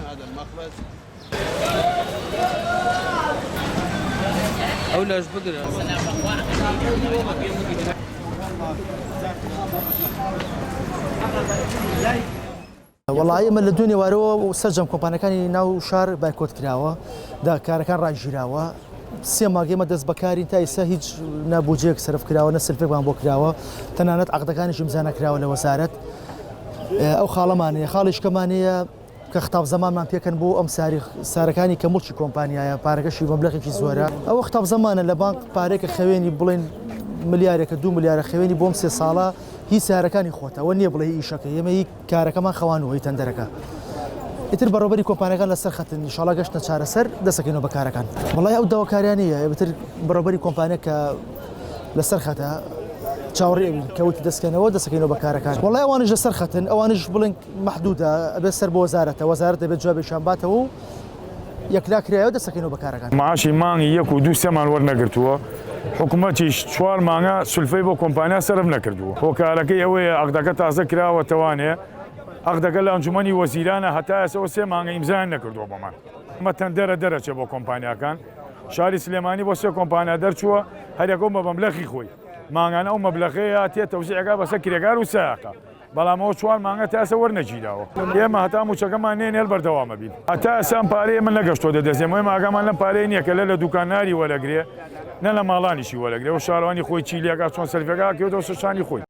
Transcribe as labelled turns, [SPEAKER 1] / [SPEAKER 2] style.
[SPEAKER 1] هذا المخبز
[SPEAKER 2] او لاش بدري
[SPEAKER 3] والله ئێمە لە دوێنێ وارەوە سەرجەم کۆمپانیەکانی ناو شار بایکۆت کراوە دا کارەکان ڕاگیراوە سێ ماگەمە دەست بەکارین تا ئێستا هیچ نابوجێک سرف کراوە نە سلفێکمان بۆ کراوە تەنانەت عەقدەکانیش ئیمزا نەکراوە لە وەزارەت ئەو خاڵەمانەیە خاڵیشکەمانەیە کە خەتاب زەمانمان پێکەن بۆ ئەم سارەکانی کە مڵکی کۆمپانیایە پارەکەشی مەبلەغێکی زۆرە ئەوە خەتاب زەمانە لە بانک پارێکە خەوێنی بڵێن ملیارێکە 2 ملیارە خەوێنی بۆم 3 ساڵە هی سارەکانی خۆتەوە نییە بڵێ ئیشەکە ئێمە هی کارەکەمان خەوانەوەی تەندەرەکە ئیتر بەڕێوەبەری کۆمپانیەکان لەسەر خەتن ئینشاڵڵا گەشتە چارەسەر دەسەکەینەوە بە کارەکان وەڵای ئەو داواکاریانەیە بەتر بەڕێوەبەری کۆمپانیە کە لەسەر خەتە چاوەڕێ کەوتی دەستکەنەوە دەسەکەینەوە بە کارەکان وەڵای ئەوانش لەسەر خەتن ئەوانش بڵێن مەحدودە ئەبێت سەر بۆ وەزارەت دەبێت جوابێکیان باتەوە و یەکلا کرایەوە دەسەکەینەوە بە کارەکان
[SPEAKER 4] معاشی مانگی 1 و 2 سێمان وەرنەگرتووە حکوومەتیش 4 مانگە سولفەی بۆ کۆمپانیا سەرف نەکردووە هۆکارەکەی ئەوەیە عەقدەکە تازە کراوەتەوانێ عەقدەکە لە ئەنجومەنی وەزیرانە هەتا ئێستا 3 مانگە ئیمزایان نەکردووە بۆمان ئەمە تەندەرە دەرەچێ بۆ کۆمپانیاکان شاری سلێمانی بۆ 3 کۆمپانیا دەرچووە هەرێکەوە بە مەبلەغی خۆی مانگانە ئەو مەبلەغەیە تێ تەوزیعەکە بەسەر کرێگار و سایەقە بەڵام ئەوە 4 مانگە تا ئێستا وەرنەگیراوە ئێمە هەتا موچەکەمان نێن هێڵ بەردەوامە بین هەتا ئێستا ئەم پارەیە من نەگەشتۆ دەدەزێم ئێمە ئاگامان لەم پارەیە نییە کە لە دوکاناری وەرەگرێ نە لە ماڵانیشی وەرەگرێ و شارەوانی خۆی چیلێکا چۆن سەرفێکا کێوتەوە سەرشانی خۆی